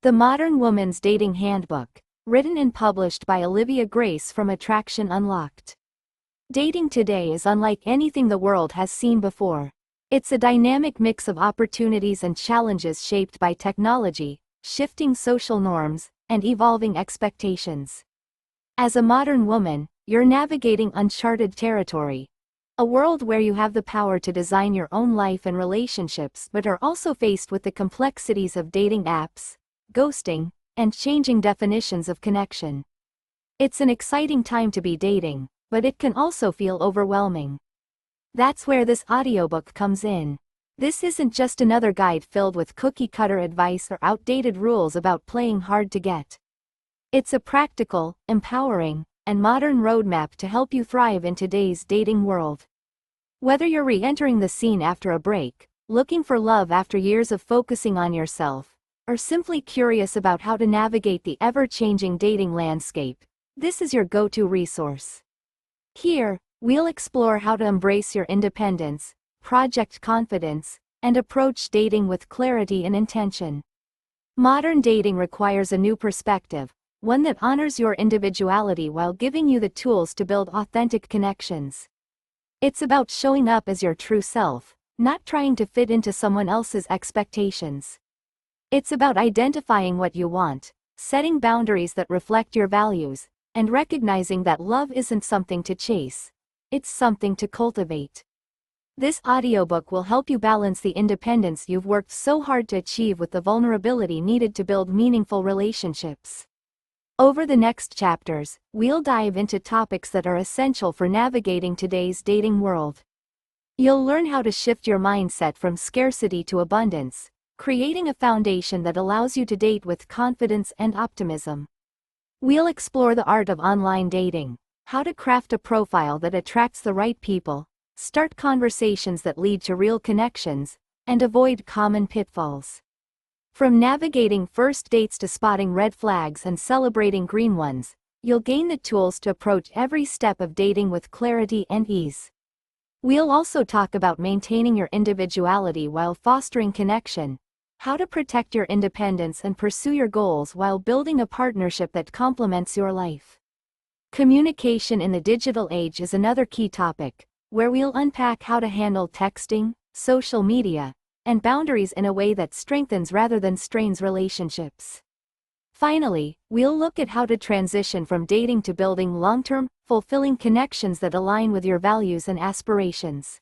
The Modern Woman's Dating Handbook, written and published by Olivia Grace from Attraction Unlocked. Dating today is unlike anything the world has seen before. It's a dynamic mix of opportunities and challenges shaped by technology, shifting social norms, and evolving expectations. As a modern woman, you're navigating uncharted territory. A world where you have the power to design your own life and relationships but are also faced with the complexities of dating apps, ghosting, and changing definitions of connection. It's an exciting time to be dating, but it can also feel overwhelming. That's where this audiobook comes in. This isn't just another guide filled with cookie-cutter advice or outdated rules about playing hard to get. It's a practical, empowering, and modern roadmap to help you thrive in today's dating world. Whether you're re-entering the scene after a break, looking for love after years of focusing on yourself, or simply curious about how to navigate the ever-changing dating landscape, this is your go-to resource. Here, we'll explore how to embrace your independence, project confidence, and approach dating with clarity and intention. Modern dating requires a new perspective, one that honors your individuality while giving you the tools to build authentic connections. It's about showing up as your true self, not trying to fit into someone else's expectations. It's about identifying what you want, setting boundaries that reflect your values, and recognizing that love isn't something to chase, it's something to cultivate. This audiobook will help you balance the independence you've worked so hard to achieve with the vulnerability needed to build meaningful relationships. Over the next chapters, we'll dive into topics that are essential for navigating today's dating world. You'll learn how to shift your mindset from scarcity to abundance, creating a foundation that allows you to date with confidence and optimism. We'll explore the art of online dating, how to craft a profile that attracts the right people, start conversations that lead to real connections, and avoid common pitfalls. From navigating first dates to spotting red flags and celebrating green ones, you'll gain the tools to approach every step of dating with clarity and ease. We'll also talk about maintaining your individuality while fostering connection, how to protect your independence and pursue your goals while building a partnership that complements your life. Communication in the digital age is another key topic, where we'll unpack how to handle texting, social media, and boundaries in a way that strengthens rather than strains relationships. Finally, we'll look at how to transition from dating to building long-term, fulfilling connections that align with your values and aspirations.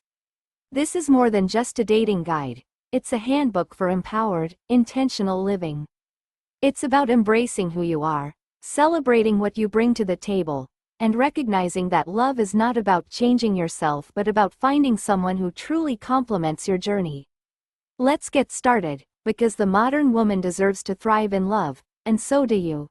This is more than just a dating guide. It's a handbook for empowered, intentional living. It's about embracing who you are, celebrating what you bring to the table, and recognizing that love is not about changing yourself but about finding someone who truly complements your journey. Let's get started, because the modern woman deserves to thrive in love, and so do you.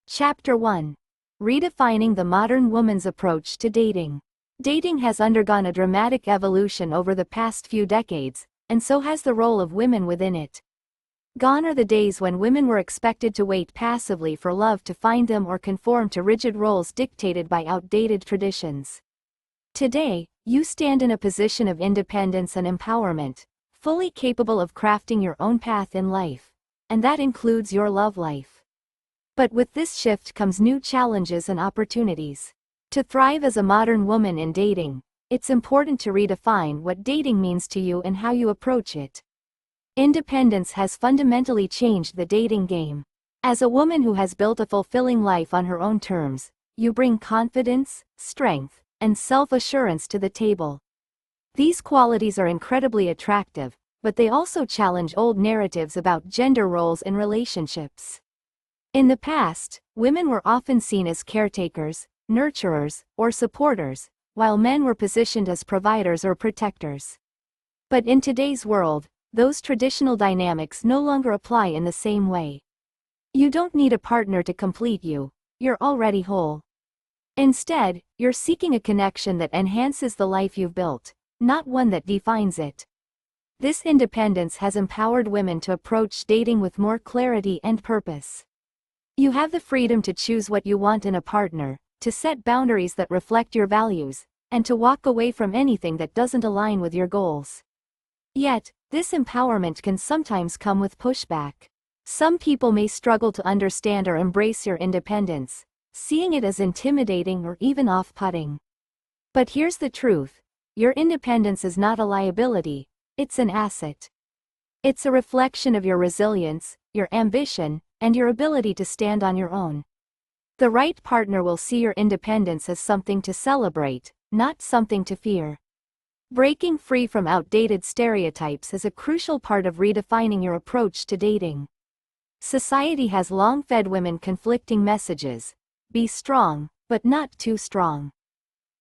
Chapter 1. Redefining the modern woman's approach to dating. Dating has undergone a dramatic evolution over the past few decades, and so has the role of women within it. Gone are the days when women were expected to wait passively for love to find them or conform to rigid roles dictated by outdated traditions. Today, you stand in a position of independence and empowerment, fully capable of crafting your own path in life, and that includes your love life. But with this shift comes new challenges and opportunities. To thrive as a modern woman in dating, it's important to redefine what dating means to you and how you approach it. Independence has fundamentally changed the dating game. As a woman who has built a fulfilling life on her own terms, you bring confidence, strength, and self-assurance to the table. These qualities are incredibly attractive, but they also challenge old narratives about gender roles in relationships. In the past, women were often seen as caretakers, nurturers, or supporters, while men were positioned as providers or protectors. But in today's world, those traditional dynamics no longer apply in the same way. You don't need a partner to complete you, you're already whole. Instead, you're seeking a connection that enhances the life you've built, not one that defines it. This independence has empowered women to approach dating with more clarity and purpose. You have the freedom to choose what you want in a partner, to set boundaries that reflect your values, and to walk away from anything that doesn't align with your goals. Yet, this empowerment can sometimes come with pushback. Some people may struggle to understand or embrace your independence, seeing it as intimidating or even off-putting. But here's the truth: your independence is not a liability, it's an asset. It's a reflection of your resilience, your ambition, and your ability to stand on your own. The right partner will see your independence as something to celebrate, not something to fear. Breaking free from outdated stereotypes is a crucial part of redefining your approach to dating. Society has long fed women conflicting messages: be strong, but not too strong.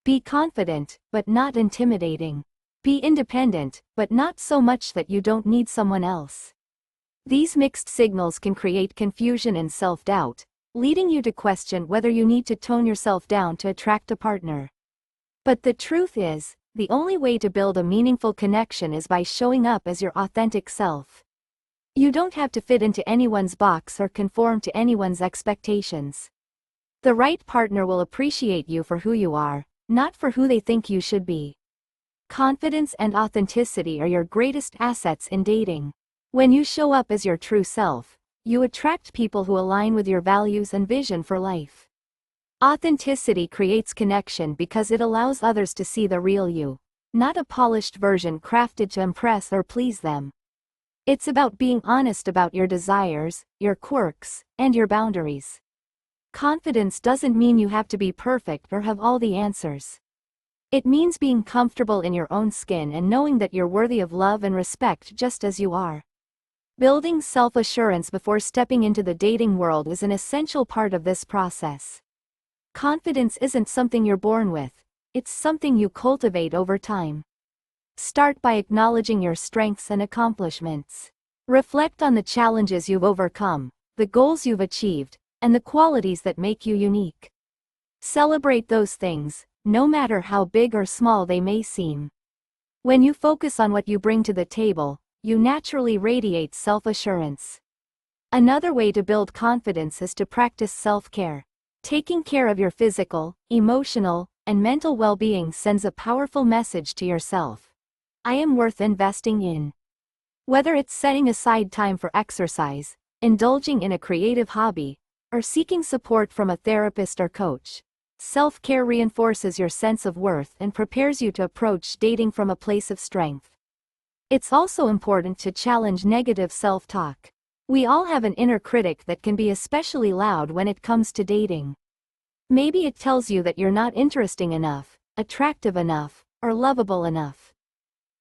Be confident, but not intimidating. Be independent, but not so much that you don't need someone else. These mixed signals can create confusion and self-doubt, leading you to question whether you need to tone yourself down to attract a partner. But the truth is, the only way to build a meaningful connection is by showing up as your authentic self. You don't have to fit into anyone's box or conform to anyone's expectations. The right partner will appreciate you for who you are, not for who they think you should be. Confidence and authenticity are your greatest assets in dating. When you show up as your true self, you attract people who align with your values and vision for life. Authenticity creates connection because it allows others to see the real you, not a polished version crafted to impress or please them. It's about being honest about your desires, your quirks, and your boundaries. Confidence doesn't mean you have to be perfect or have all the answers. It means being comfortable in your own skin and knowing that you're worthy of love and respect just as you are. Building self-assurance before stepping into the dating world is an essential part of this process. Confidence isn't something you're born with, it's something you cultivate over time. Start by acknowledging your strengths and accomplishments. Reflect on the challenges you've overcome, the goals you've achieved, and the qualities that make you unique. Celebrate those things, no matter how big or small they may seem. When you focus on what you bring to the table, you naturally radiate self-assurance. Another way to build confidence is to practice self-care. Taking care of your physical, emotional, and mental well-being sends a powerful message to yourself. I am worth investing in. Whether it's setting aside time for exercise, indulging in a creative hobby, or seeking support from a therapist or coach, self-care reinforces your sense of worth and prepares you to approach dating from a place of strength. It's also important to challenge negative self-talk. We all have an inner critic that can be especially loud when it comes to dating. Maybe it tells you that you're not interesting enough, attractive enough, or lovable enough.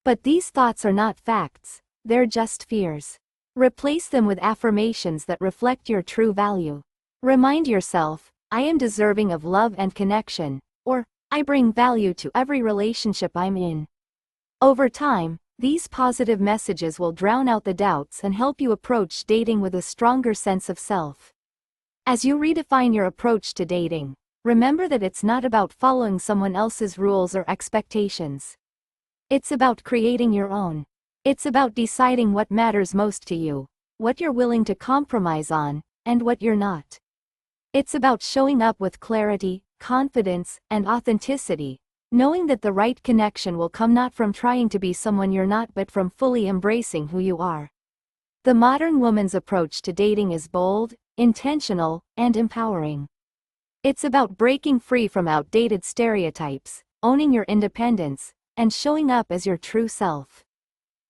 But these thoughts are not facts, they're just fears. Replace them with affirmations that reflect your true value. Remind yourself, I am deserving of love and connection, or, I bring value to every relationship I'm in. Over time, these positive messages will drown out the doubts and help you approach dating with a stronger sense of self. As you redefine your approach to dating, remember that it's not about following someone else's rules or expectations. It's about creating your own. It's about deciding what matters most to you, what you're willing to compromise on, and what you're not. It's about showing up with clarity, confidence, and authenticity, knowing that the right connection will come not from trying to be someone you're not but from fully embracing who you are. The modern woman's approach to dating is bold, intentional, and empowering. It's about breaking free from outdated stereotypes, owning your independence, and showing up as your true self.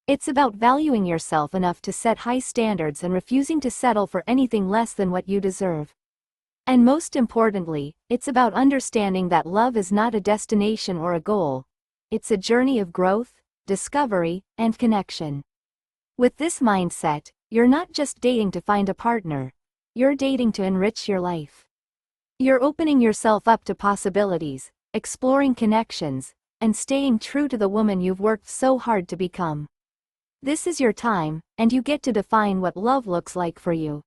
It's about valuing yourself enough to set high standards and refusing to settle for anything less than what you deserve. And most importantly, it's about understanding that love is not a destination or a goal. It's a journey of growth, discovery, and connection. With this mindset, you're not just dating to find a partner, you're dating to enrich your life. You're opening yourself up to possibilities, exploring connections, and staying true to the woman you've worked so hard to become. This is your time, and you get to define what love looks like for you.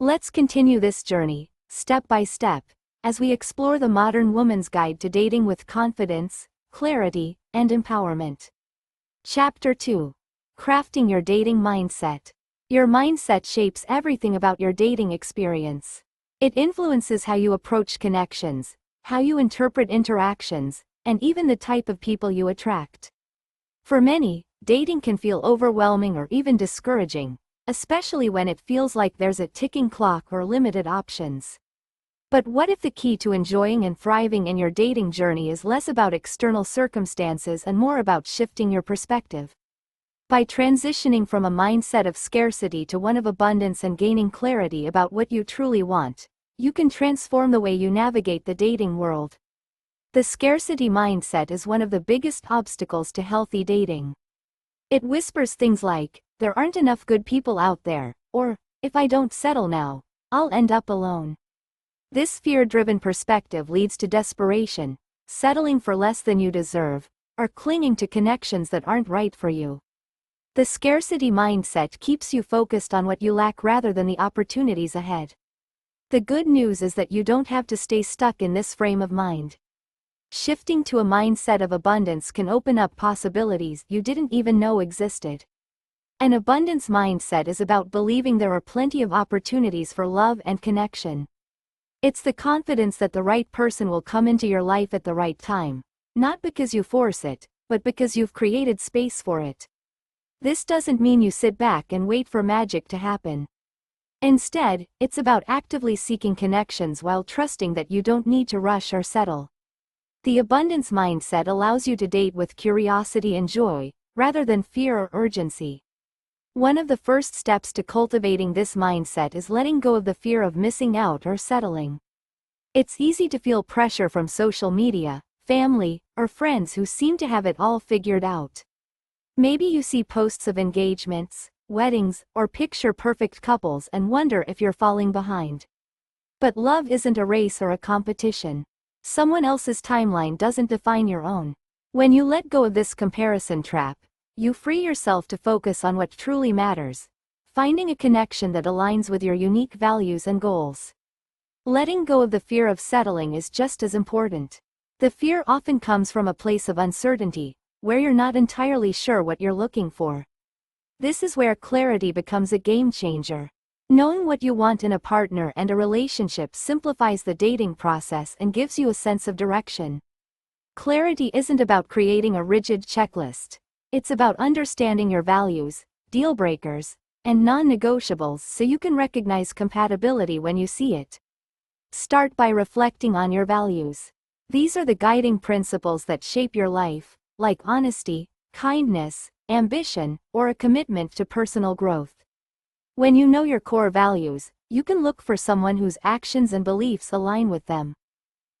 Let's continue this journey, step by step, as we explore the modern woman's guide to dating with confidence, clarity, and empowerment. Chapter 2. Crafting your dating mindset. Your mindset shapes everything about your dating experience. It influences how you approach connections, how you interpret interactions, and even the type of people you attract. For many, dating can feel overwhelming or even discouraging, especially when it feels like there's a ticking clock or limited options. But what if the key to enjoying and thriving in your dating journey is less about external circumstances and more about shifting your perspective? By transitioning from a mindset of scarcity to one of abundance and gaining clarity about what you truly want, you can transform the way you navigate the dating world. The scarcity mindset is one of the biggest obstacles to healthy dating. It whispers things like, "There aren't enough good people out there," or, "If I don't settle now, I'll end up alone." This fear-driven perspective leads to desperation, settling for less than you deserve, or clinging to connections that aren't right for you. The scarcity mindset keeps you focused on what you lack rather than the opportunities ahead. The good news is that you don't have to stay stuck in this frame of mind. Shifting to a mindset of abundance can open up possibilities you didn't even know existed. An abundance mindset is about believing there are plenty of opportunities for love and connection. It's the confidence that the right person will come into your life at the right time, not because you force it, but because you've created space for it. This doesn't mean you sit back and wait for magic to happen. Instead, it's about actively seeking connections while trusting that you don't need to rush or settle. The abundance mindset allows you to date with curiosity and joy, rather than fear or urgency. One of the first steps to cultivating this mindset is letting go of the fear of missing out or settling. It's easy to feel pressure from social media, family, or friends who seem to have it all figured out. Maybe you see posts of engagements, weddings, or picture-perfect couples and wonder if you're falling behind. But love isn't a race or a competition. Someone else's timeline doesn't define your own. When you let go of this comparison trap, you free yourself to focus on what truly matters, finding a connection that aligns with your unique values and goals. Letting go of the fear of settling is just as important. The fear often comes from a place of uncertainty, where you're not entirely sure what you're looking for. This is where clarity becomes a game changer. Knowing what you want in a partner and a relationship simplifies the dating process and gives you a sense of direction. Clarity isn't about creating a rigid checklist. It's about understanding your values, deal breakers, and non-negotiables so you can recognize compatibility when you see it. Start by reflecting on your values. These are the guiding principles that shape your life, like honesty, kindness, ambition, or a commitment to personal growth. When you know your core values, you can look for someone whose actions and beliefs align with them.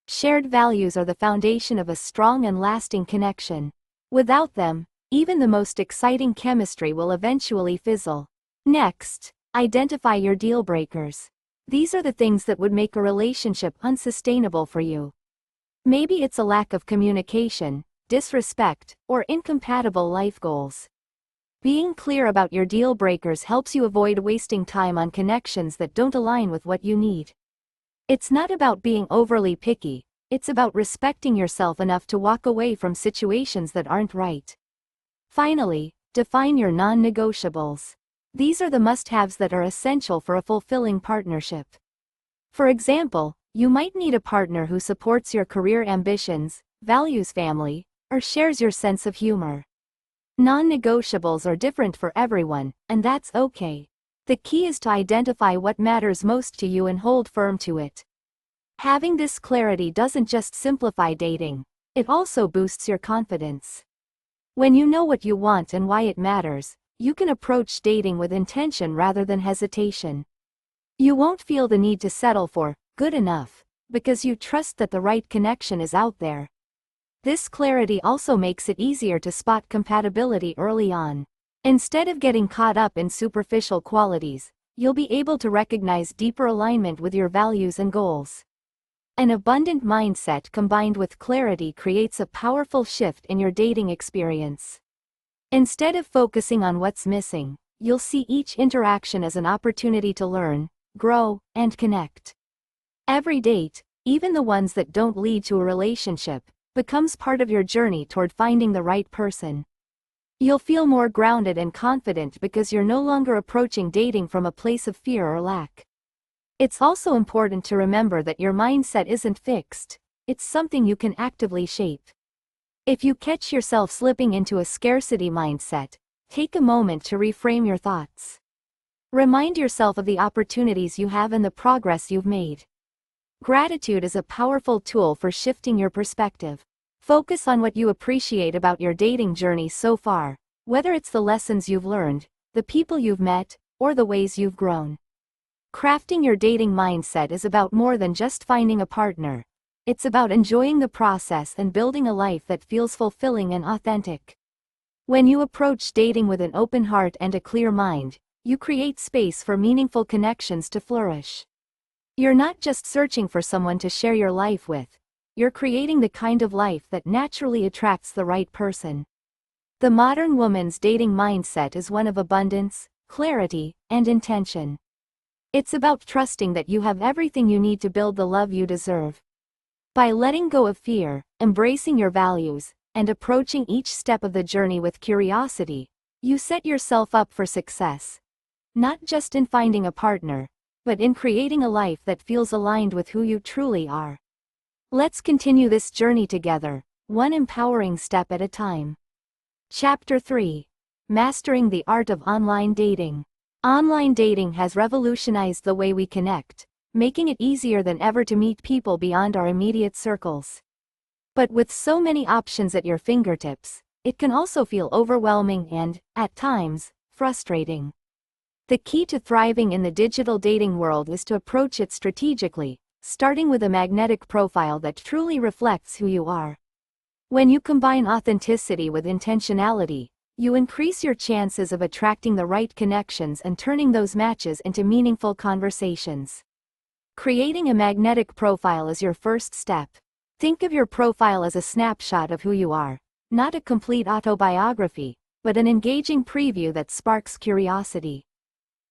Shared values are the foundation of a strong and lasting connection. Without them, even the most exciting chemistry will eventually fizzle. Next, identify your deal breakers. These are the things that would make a relationship unsustainable for you. Maybe it's a lack of communication, disrespect, or incompatible life goals. Being clear about your deal breakers helps you avoid wasting time on connections that don't align with what you need. It's not about being overly picky, it's about respecting yourself enough to walk away from situations that aren't right. Finally, define your non-negotiables. These are the must-haves that are essential for a fulfilling partnership. For example, you might need a partner who supports your career ambitions, values family, or shares your sense of humor. Non-negotiables are different for everyone, and that's okay. The key is to identify what matters most to you and hold firm to it. Having this clarity doesn't just simplify dating, it also boosts your confidence. When you know what you want and why it matters, you can approach dating with intention rather than hesitation. You won't feel the need to settle for good enough, because you trust that the right connection is out there. This clarity also makes it easier to spot compatibility early on. Instead of getting caught up in superficial qualities, you'll be able to recognize deeper alignment with your values and goals. An abundant mindset combined with clarity creates a powerful shift in your dating experience. Instead of focusing on what's missing, you'll see each interaction as an opportunity to learn, grow, and connect. Every date, even the ones that don't lead to a relationship, becomes part of your journey toward finding the right person. You'll feel more grounded and confident because you're no longer approaching dating from a place of fear or lack. It's also important to remember that your mindset isn't fixed, it's something you can actively shape. If you catch yourself slipping into a scarcity mindset, take a moment to reframe your thoughts. Remind yourself of the opportunities you have and the progress you've made. Gratitude is a powerful tool for shifting your perspective. Focus on what you appreciate about your dating journey so far, whether it's the lessons you've learned, the people you've met, or the ways you've grown. Crafting your dating mindset is about more than just finding a partner. It's about enjoying the process and building a life that feels fulfilling and authentic. When you approach dating with an open heart and a clear mind, you create space for meaningful connections to flourish. You're not just searching for someone to share your life with, you're creating the kind of life that naturally attracts the right person. The modern woman's dating mindset is one of abundance, clarity, and intention. It's about trusting that you have everything you need to build the love you deserve. By letting go of fear, embracing your values, and approaching each step of the journey with curiosity, you set yourself up for success. Not just in finding a partner, but in creating a life that feels aligned with who you truly are. Let's continue this journey together, one empowering step at a time. Chapter 3. Mastering the Art of Online Dating. Online dating has revolutionized the way we connect, making it easier than ever to meet people beyond our immediate circles. But with so many options at your fingertips, it can also feel overwhelming and, at times, frustrating. The key to thriving in the digital dating world is to approach it strategically, starting with a magnetic profile that truly reflects who you are. When you combine authenticity with intentionality, you increase your chances of attracting the right connections and turning those matches into meaningful conversations. Creating a magnetic profile is your first step. Think of your profile as a snapshot of who you are, not a complete autobiography, but an engaging preview that sparks curiosity.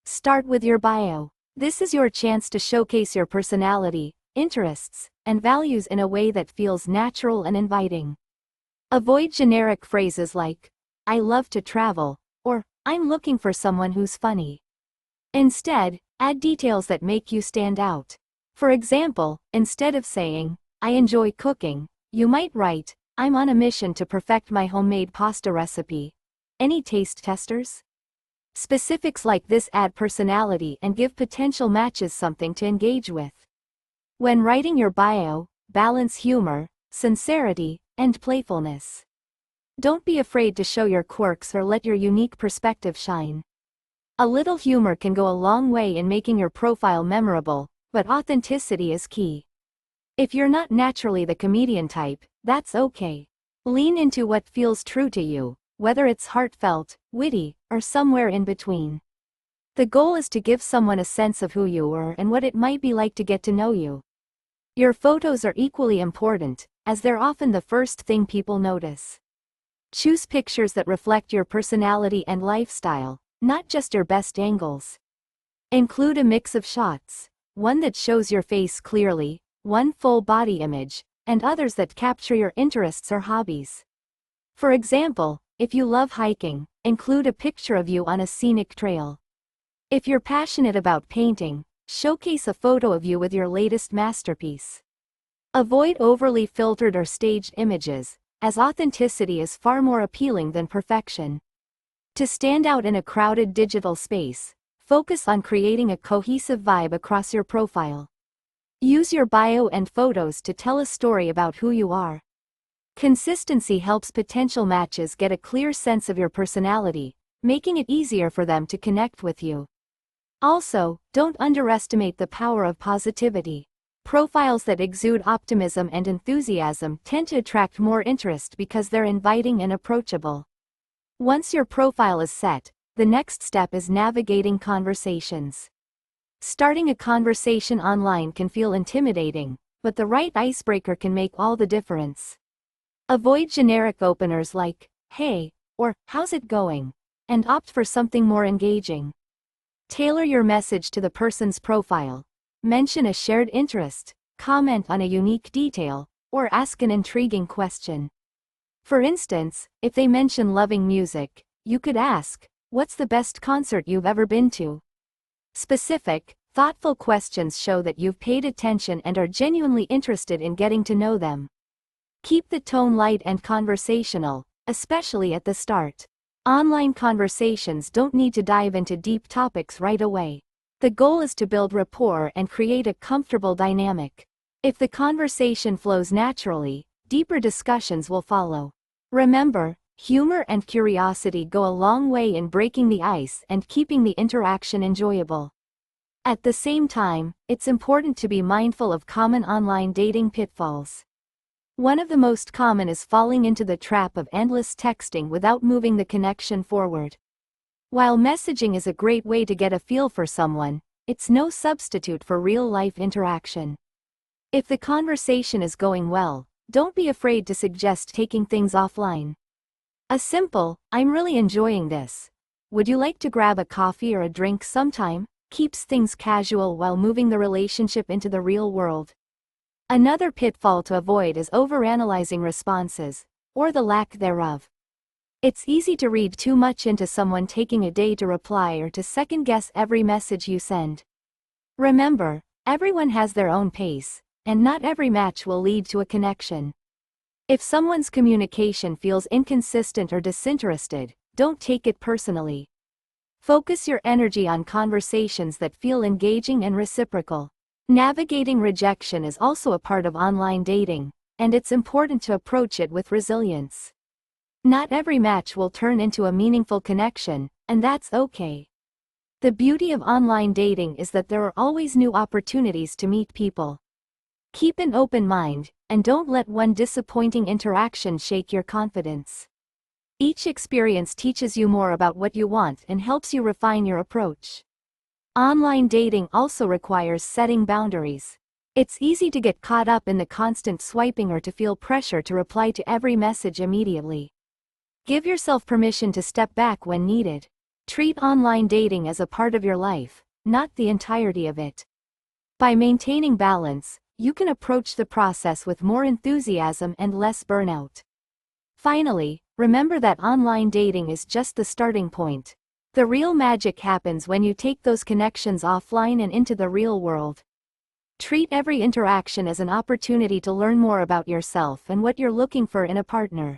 Start with your bio. This is your chance to showcase your personality, interests, and values in a way that feels natural and inviting. Avoid generic phrases like, "I love to travel," or "I'm looking for someone who's funny." Instead, add details that make you stand out. For example, instead of saying, "I enjoy cooking," you might write, "I'm on a mission to perfect my homemade pasta recipe." Any taste testers? Specifics like this add personality and give potential matches something to engage with. When writing your bio, balance humor, sincerity, and playfulness. Don't be afraid to show your quirks or let your unique perspective shine. A little humor can go a long way in making your profile memorable, but authenticity is key. If you're not naturally the comedian type, that's okay. Lean into what feels true to you, whether it's heartfelt, witty, or somewhere in between. The goal is to give someone a sense of who you are and what it might be like to get to know you. Your photos are equally important, as they're often the first thing people notice. Choose pictures that reflect your personality and lifestyle, not just your best angles. Include a mix of shots, one that shows your face clearly, one full body image, and others that capture your interests or hobbies. For example, if you love hiking, include a picture of you on a scenic trail. If you're passionate about painting, showcase a photo of you with your latest masterpiece. Avoid overly filtered or staged images, as authenticity is far more appealing than perfection. To stand out in a crowded digital space, focus on creating a cohesive vibe across your profile. Use your bio and photos to tell a story about who you are. Consistency helps potential matches get a clear sense of your personality, making it easier for them to connect with you. Also, don't underestimate the power of positivity. Profiles that exude optimism and enthusiasm tend to attract more interest because they're inviting and approachable. Once your profile is set, the next step is navigating conversations. Starting a conversation online can feel intimidating, but the right icebreaker can make all the difference. Avoid generic openers like, "Hey," or "How's it going?" and opt for something more engaging. Tailor your message to the person's profile. Mention a shared interest, comment on a unique detail, or ask an intriguing question. For instance, if they mention loving music, you could ask, "What's the best concert you've ever been to?" Specific, thoughtful questions show that you've paid attention and are genuinely interested in getting to know them. Keep the tone light and conversational, especially at the start. Online conversations don't need to dive into deep topics right away. The goal is to build rapport and create a comfortable dynamic. If the conversation flows naturally, deeper discussions will follow. Remember, humor and curiosity go a long way in breaking the ice and keeping the interaction enjoyable. At the same time, it's important to be mindful of common online dating pitfalls. One of the most common is falling into the trap of endless texting without moving the connection forward. While messaging is a great way to get a feel for someone, it's no substitute for real-life interaction. If the conversation is going well, don't be afraid to suggest taking things offline. A simple, "I'm really enjoying this. Would you like to grab a coffee or a drink sometime?" keeps things casual while moving the relationship into the real world. Another pitfall to avoid is overanalyzing responses, or the lack thereof. It's easy to read too much into someone taking a day to reply or to second-guess every message you send. Remember, everyone has their own pace, and not every match will lead to a connection. If someone's communication feels inconsistent or disinterested, don't take it personally. Focus your energy on conversations that feel engaging and reciprocal. Navigating rejection is also a part of online dating, and it's important to approach it with resilience. Not every match will turn into a meaningful connection, and that's okay. The beauty of online dating is that there are always new opportunities to meet people. Keep an open mind, and don't let one disappointing interaction shake your confidence. Each experience teaches you more about what you want and helps you refine your approach. Online dating also requires setting boundaries. It's easy to get caught up in the constant swiping or to feel pressure to reply to every message immediately. Give yourself permission to step back when needed. Treat online dating as a part of your life, not the entirety of it. By maintaining balance, you can approach the process with more enthusiasm and less burnout. Finally, remember that online dating is just the starting point. The real magic happens when you take those connections offline and into the real world. Treat every interaction as an opportunity to learn more about yourself and what you're looking for in a partner.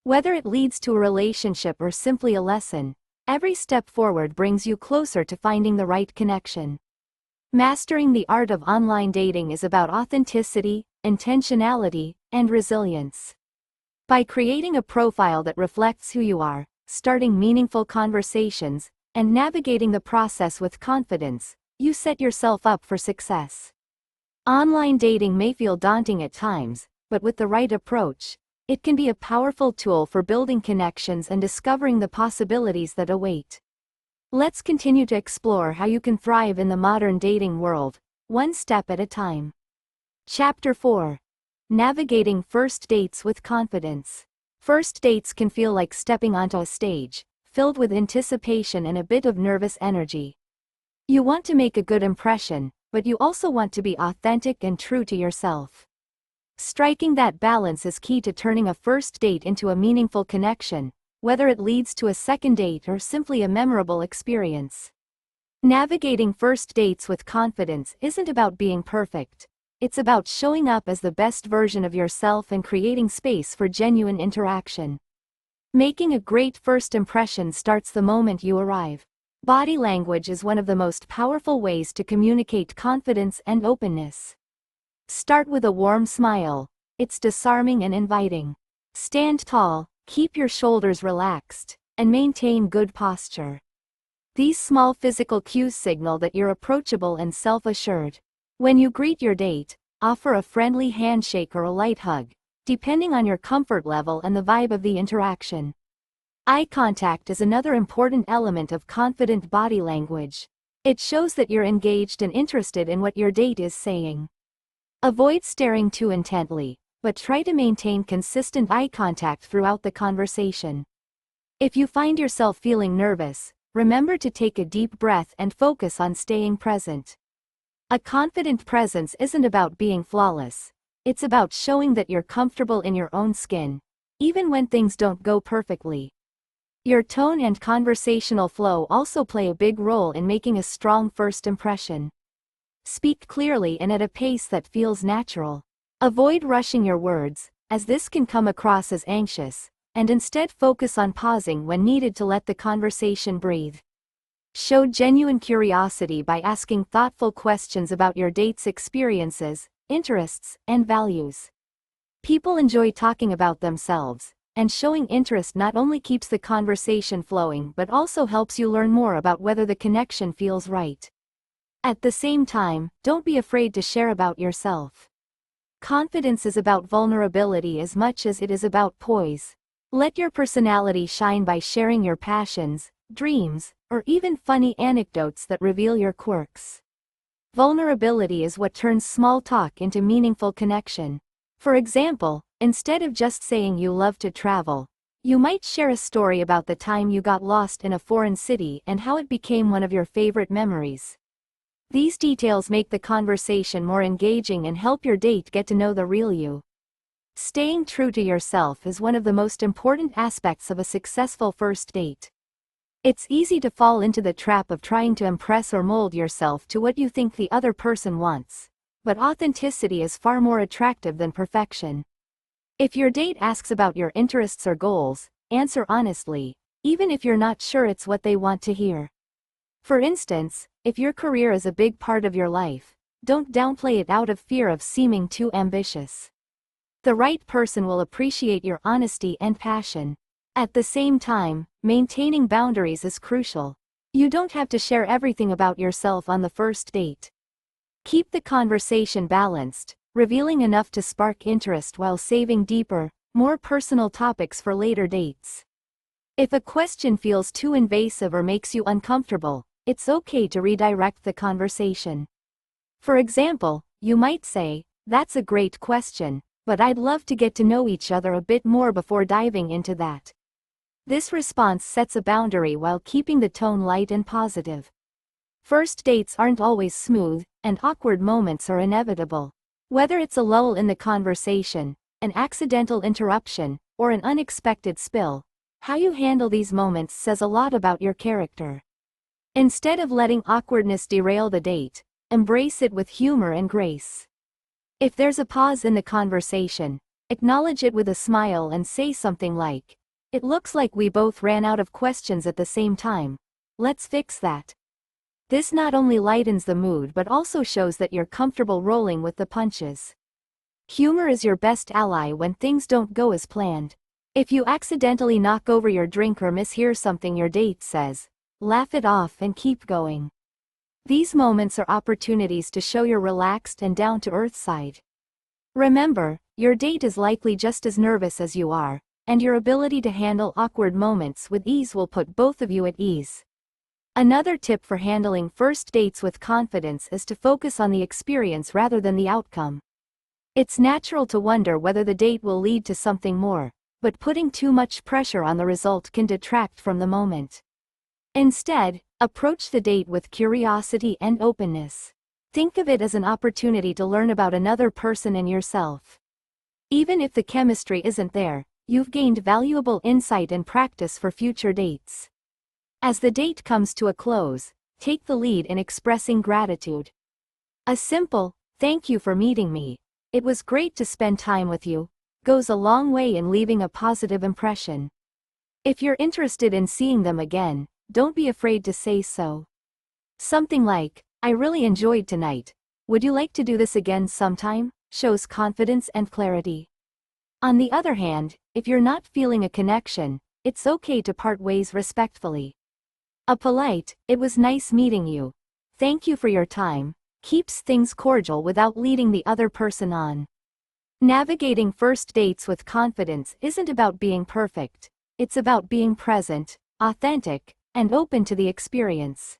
Whether it leads to a relationship or simply a lesson, every step forward brings you closer to finding the right connection. Mastering the art of online dating is about authenticity, intentionality, and resilience. By creating a profile that reflects who you are, starting meaningful conversations, and navigating the process with confidence, you set yourself up for success. Online dating may feel daunting at times, but with the right approach, it can be a powerful tool for building connections and discovering the possibilities that await. Let's continue to explore how you can thrive in the modern dating world, one step at a time. Chapter 4. Navigating First Dates with Confidence. First dates can feel like stepping onto a stage, filled with anticipation and a bit of nervous energy. You want to make a good impression, but you also want to be authentic and true to yourself. Striking that balance is key to turning a first date into a meaningful connection, whether it leads to a second date or simply a memorable experience. Navigating first dates with confidence isn't about being perfect. It's about showing up as the best version of yourself and creating space for genuine interaction. Making a great first impression starts the moment you arrive. Body language is one of the most powerful ways to communicate confidence and openness. Start with a warm smile. It's disarming and inviting. Stand tall, keep your shoulders relaxed, and maintain good posture. These small physical cues signal that you're approachable and self-assured. When you greet your date, offer a friendly handshake or a light hug, depending on your comfort level and the vibe of the interaction. Eye contact is another important element of confident body language. It shows that you're engaged and interested in what your date is saying. Avoid staring too intently, but try to maintain consistent eye contact throughout the conversation. If you find yourself feeling nervous, remember to take a deep breath and focus on staying present. A confident presence isn't about being flawless. It's about showing that you're comfortable in your own skin, even when things don't go perfectly. Your tone and conversational flow also play a big role in making a strong first impression. Speak clearly and at a pace that feels natural. Avoid rushing your words, as this can come across as anxious. and instead focus on pausing when needed to let the conversation breathe. Show genuine curiosity by asking thoughtful questions about your date's experiences, interests, and values. People enjoy talking about themselves, and showing interest not only keeps the conversation flowing but also helps you learn more about whether the connection feels right. At the same time, don't be afraid to share about yourself. Confidence is about vulnerability as much as it is about poise. Let your personality shine by sharing your passions, dreams, or even funny anecdotes that reveal your quirks. Vulnerability is what turns small talk into meaningful connection. For example, instead of just saying you love to travel, you might share a story about the time you got lost in a foreign city and how it became one of your favorite memories. These details make the conversation more engaging and help your date get to know the real you. Staying true to yourself is one of the most important aspects of a successful first date. It's easy to fall into the trap of trying to impress or mold yourself to what you think the other person wants, but authenticity is far more attractive than perfection. If your date asks about your interests or goals, answer honestly, even if you're not sure it's what they want to hear. For instance, if your career is a big part of your life, don't downplay it out of fear of seeming too ambitious. The right person will appreciate your honesty and passion. At the same time, maintaining boundaries is crucial. You don't have to share everything about yourself on the first date. Keep the conversation balanced, revealing enough to spark interest while saving deeper, more personal topics for later dates. If a question feels too invasive or makes you uncomfortable, it's okay to redirect the conversation. For example, you might say, "That's a great question, but I'd love to get to know each other a bit more before diving into that." This response sets a boundary while keeping the tone light and positive. First dates aren't always smooth, and awkward moments are inevitable. Whether it's a lull in the conversation, an accidental interruption, or an unexpected spill, how you handle these moments says a lot about your character. Instead of letting awkwardness derail the date, embrace it with humor and grace. If there's a pause in the conversation, acknowledge it with a smile and say something like, "It looks like we both ran out of questions at the same time. Let's fix that." This not only lightens the mood but also shows that you're comfortable rolling with the punches. Humor is your best ally when things don't go as planned. If you accidentally knock over your drink or mishear something your date says, laugh it off and keep going. These moments are opportunities to show your relaxed and down-to-earth side. Remember, your date is likely just as nervous as you are, and your ability to handle awkward moments with ease will put both of you at ease. Another tip for handling first dates with confidence is to focus on the experience rather than the outcome. It's natural to wonder whether the date will lead to something more, but putting too much pressure on the result can detract from the moment. Instead, approach the date with curiosity and openness. Think of it as an opportunity to learn about another person and yourself. Even if the chemistry isn't there, you've gained valuable insight and practice for future dates. As the date comes to a close, take the lead in expressing gratitude. A simple, "Thank you for meeting me. It was great to spend time with you," goes a long way in leaving a positive impression. If you're interested in seeing them again, don't be afraid to say so. Something like, "I really enjoyed tonight. Would you like to do this again sometime?" shows confidence and clarity. On the other hand, if you're not feeling a connection, it's okay to part ways respectfully. A polite, "It was nice meeting you. Thank you for your time," keeps things cordial without leading the other person on. Navigating first dates with confidence isn't about being perfect. It's about being present, authentic, and open to the experience.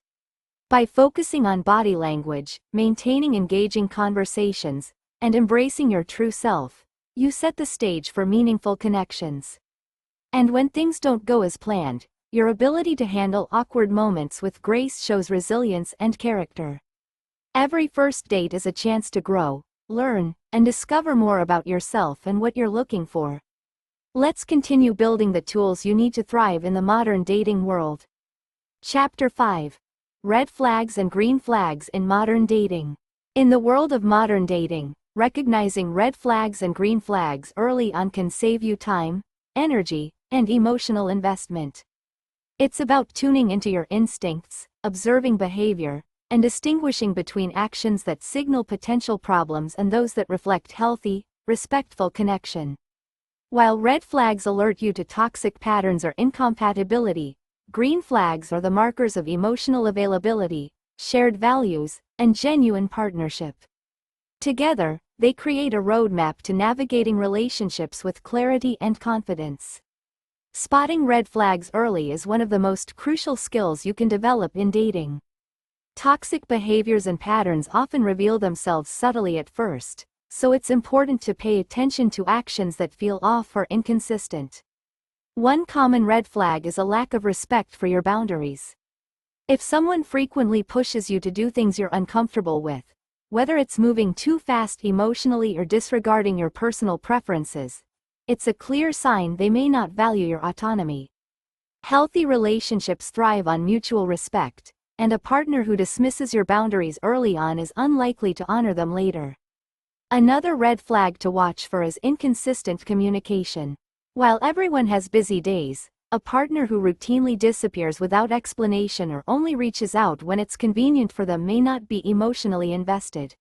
By focusing on body language, maintaining engaging conversations, and embracing your true self, you set the stage for meaningful connections. And when things don't go as planned, your ability to handle awkward moments with grace shows resilience and character. Every first date is a chance to grow, learn, and discover more about yourself and what you're looking for. Let's continue building the tools you need to thrive in the modern dating world. Chapter 5. Red Flags and Green Flags in Modern Dating. In the world of modern dating, recognizing red flags and green flags early on can save you time, energy, and emotional investment. It's about tuning into your instincts, observing behavior, and distinguishing between actions that signal potential problems and those that reflect healthy, respectful connection. While red flags alert you to toxic patterns or incompatibility, green flags are the markers of emotional availability, shared values, and genuine partnership. Together, they create a roadmap to navigating relationships with clarity and confidence. Spotting red flags early is one of the most crucial skills you can develop in dating. Toxic behaviors and patterns often reveal themselves subtly at first, so it's important to pay attention to actions that feel off or inconsistent. One common red flag is a lack of respect for your boundaries. If someone frequently pushes you to do things you're uncomfortable with, whether it's moving too fast emotionally or disregarding your personal preferences, it's a clear sign they may not value your autonomy. Healthy relationships thrive on mutual respect, and a partner who dismisses your boundaries early on is unlikely to honor them later. Another red flag to watch for is inconsistent communication. While everyone has busy days, a partner who routinely disappears without explanation or only reaches out when it's convenient for them may not be emotionally invested.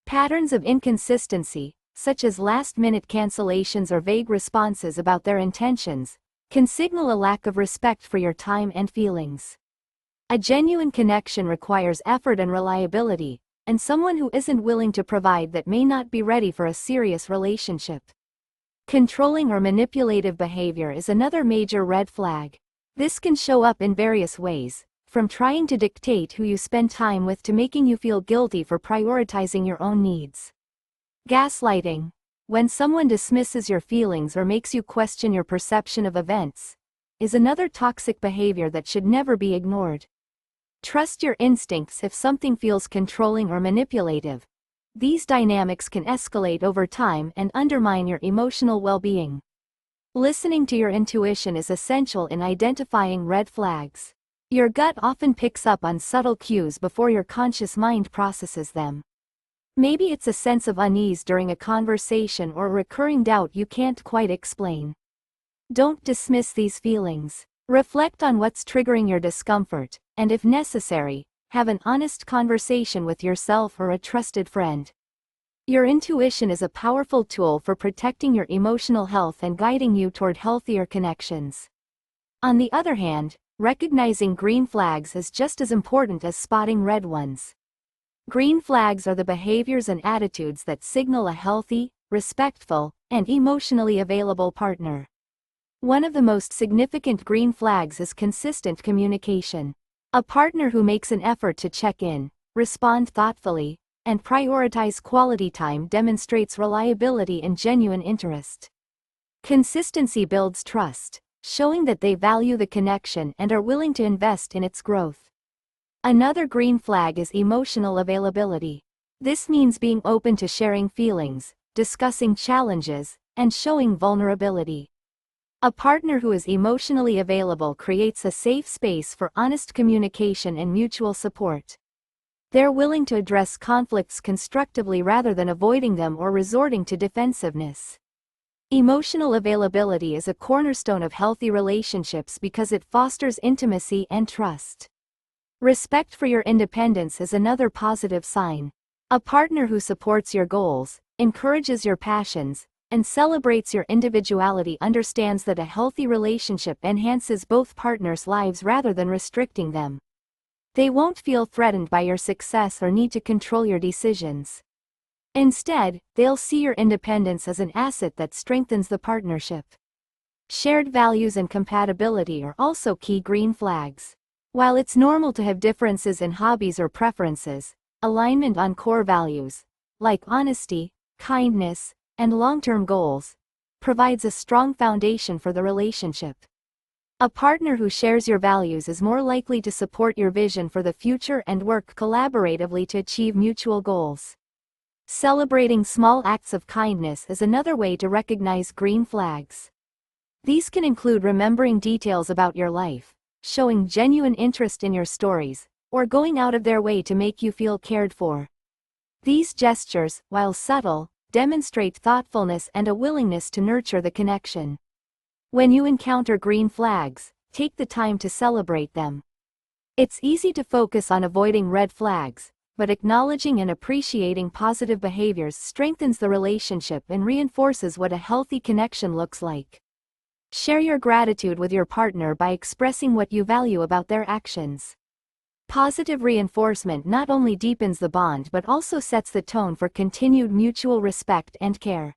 Patterns of inconsistency, such as last-minute cancellations or vague responses about their intentions, can signal a lack of respect for your time and feelings. A genuine connection requires effort and reliability, and someone who isn't willing to provide that may not be ready for a serious relationship. Controlling or manipulative behavior is another major red flag. This can show up in various ways, from trying to dictate who you spend time with to making you feel guilty for prioritizing your own needs. Gaslighting, when someone dismisses your feelings or makes you question your perception of events, is another toxic behavior that should never be ignored. Trust your instincts if something feels controlling or manipulative. These dynamics can escalate over time and undermine your emotional well-being. Listening to your intuition is essential in identifying red flags. Your gut often picks up on subtle cues before your conscious mind processes them. Maybe it's a sense of unease during a conversation or a recurring doubt you can't quite explain. Don't dismiss these feelings. Reflect on what's triggering your discomfort, and if necessary, have an honest conversation with yourself or a trusted friend. Your intuition is a powerful tool for protecting your emotional health and guiding you toward healthier connections. On the other hand, recognizing green flags is just as important as spotting red ones. Green flags are the behaviors and attitudes that signal a healthy, respectful, and emotionally available partner. One of the most significant green flags is consistent communication. A partner who makes an effort to check in, respond thoughtfully, and prioritize quality time demonstrates reliability and genuine interest. Consistency builds trust, showing that they value the connection and are willing to invest in its growth. Another green flag is emotional availability. This means being open to sharing feelings, discussing challenges, and showing vulnerability. A partner who is emotionally available creates a safe space for honest communication and mutual support. They're willing to address conflicts constructively rather than avoiding them or resorting to defensiveness. Emotional availability is a cornerstone of healthy relationships because it fosters intimacy and trust. Respect for your independence is another positive sign. A partner who supports your goals, encourages your passions, and celebrates your individuality understands that a healthy relationship enhances both partners' lives rather than restricting them. They won't feel threatened by your success or need to control your decisions. Instead, they'll see your independence as an asset that strengthens the partnership. Shared values and compatibility are also key green flags. While it's normal to have differences in hobbies or preferences, alignment on core values, like honesty, kindness, and long-term goals, provides a strong foundation for the relationship. A partner who shares your values is more likely to support your vision for the future and work collaboratively to achieve mutual goals. Celebrating small acts of kindness is another way to recognize green flags. These can include remembering details about your life, showing genuine interest in your stories, or going out of their way to make you feel cared for. These gestures, while subtle, demonstrate thoughtfulness and a willingness to nurture the connection. When you encounter green flags, take the time to celebrate them. It's easy to focus on avoiding red flags, but acknowledging and appreciating positive behaviors strengthens the relationship and reinforces what a healthy connection looks like. Share your gratitude with your partner by expressing what you value about their actions. Positive reinforcement not only deepens the bond but also sets the tone for continued mutual respect and care.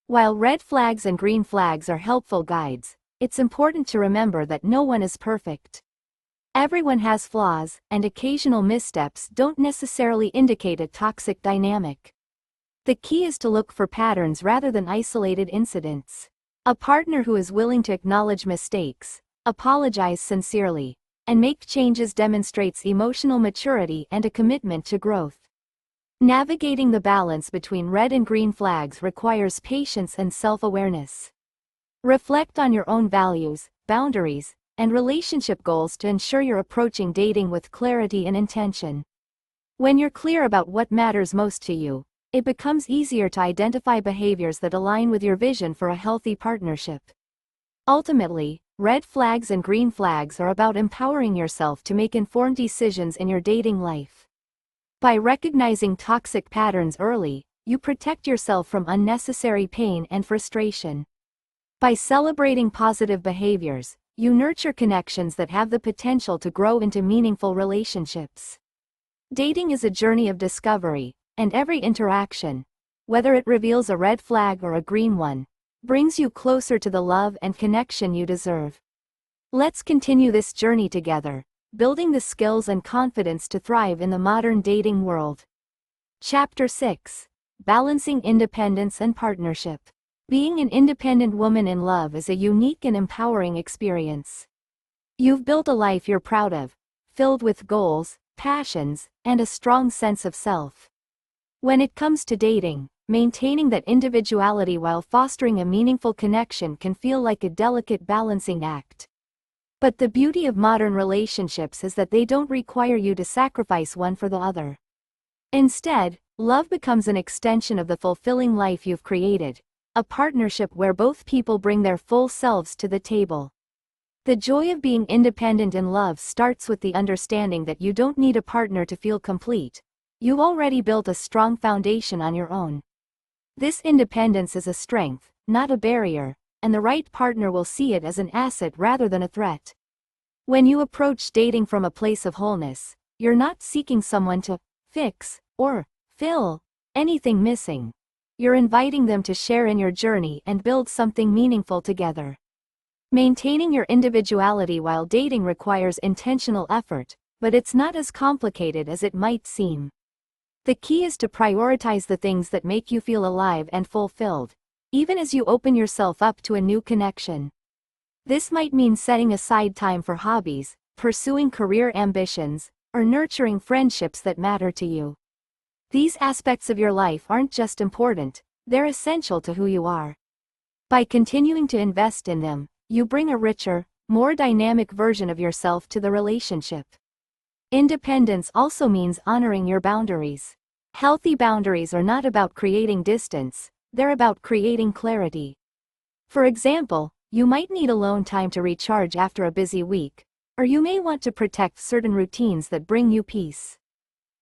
While red flags and green flags are helpful guides, it's important to remember that no one is perfect. Everyone has flaws, and occasional missteps don't necessarily indicate a toxic dynamic. The key is to look for patterns rather than isolated incidents. A partner who is willing to acknowledge mistakes, apologize sincerely, and make changes demonstrates emotional maturity and a commitment to growth. Navigating the balance between red and green flags requires patience and self-awareness. Reflect on your own values, boundaries, and relationship goals to ensure you're approaching dating with clarity and intention. When you're clear about what matters most to you, it becomes easier to identify behaviors that align with your vision for a healthy partnership. Ultimately, red flags and green flags are about empowering yourself to make informed decisions in your dating life. By recognizing toxic patterns early, you protect yourself from unnecessary pain and frustration. By celebrating positive behaviors, you nurture connections that have the potential to grow into meaningful relationships. Dating is a journey of discovery, and every interaction, whether it reveals a red flag or a green one, brings you closer to the love and connection you deserve. Let's continue this journey together, building the skills and confidence to thrive in the modern dating world. Chapter 6: Balancing Independence and Partnership. Being an independent woman in love is a unique and empowering experience. You've built a life you're proud of, filled with goals, passions, and a strong sense of self. When it comes to dating, maintaining that individuality while fostering a meaningful connection can feel like a delicate balancing act. But the beauty of modern relationships is that they don't require you to sacrifice one for the other. Instead, love becomes an extension of the fulfilling life you've created, a partnership where both people bring their full selves to the table. The joy of being independent in love starts with the understanding that you don't need a partner to feel complete. You've already built a strong foundation on your own. This independence is a strength, not a barrier, and the right partner will see it as an asset rather than a threat. When you approach dating from a place of wholeness, you're not seeking someone to fix or fill anything missing. You're inviting them to share in your journey and build something meaningful together. Maintaining your individuality while dating requires intentional effort, but it's not as complicated as it might seem. The key is to prioritize the things that make you feel alive and fulfilled, even as you open yourself up to a new connection. This might mean setting aside time for hobbies, pursuing career ambitions, or nurturing friendships that matter to you. These aspects of your life aren't just important, they're essential to who you are. By continuing to invest in them, you bring a richer, more dynamic version of yourself to the relationship. Independence also means honoring your boundaries. Healthy boundaries are not about creating distance, they're about creating clarity. For example, you might need alone time to recharge after a busy week, or you may want to protect certain routines that bring you peace.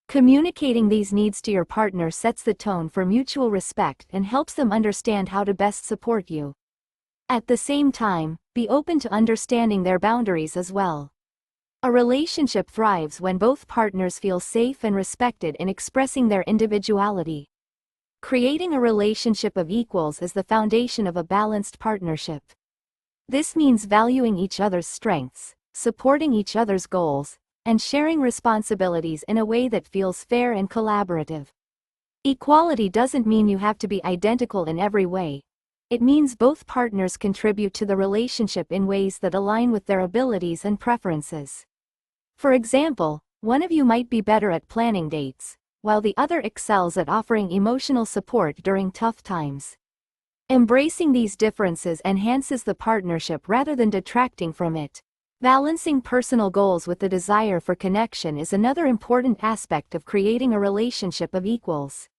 Communicating these needs to your partner sets the tone for mutual respect and helps them understand how to best support you. At the same time, be open to understanding their boundaries as well. A relationship thrives when both partners feel safe and respected in expressing their individuality. Creating a relationship of equals is the foundation of a balanced partnership. This means valuing each other's strengths, supporting each other's goals, and sharing responsibilities in a way that feels fair and collaborative. Equality doesn't mean you have to be identical in every way. It means both partners contribute to the relationship in ways that align with their abilities and preferences. For example, one of you might be better at planning dates, while the other excels at offering emotional support during tough times. Embracing these differences enhances the partnership rather than detracting from it. Balancing personal goals with the desire for connection is another important aspect of creating a relationship of equals.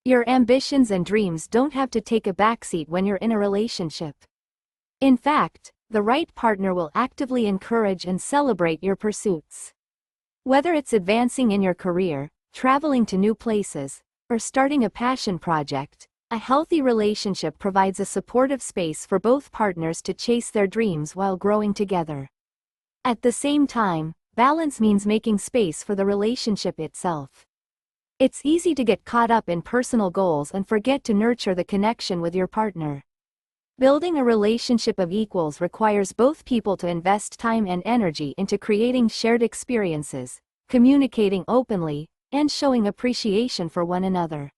Your ambitions and dreams don't have to take a backseat when you're in a relationship. In fact, the right partner will actively encourage and celebrate your pursuits. Whether it's advancing in your career, traveling to new places, or starting a passion project, a healthy relationship provides a supportive space for both partners to chase their dreams while growing together. At the same time, balance means making space for the relationship itself. It's easy to get caught up in personal goals and forget to nurture the connection with your partner. Building a relationship of equals requires both people to invest time and energy into creating shared experiences, communicating openly, and showing appreciation for one another.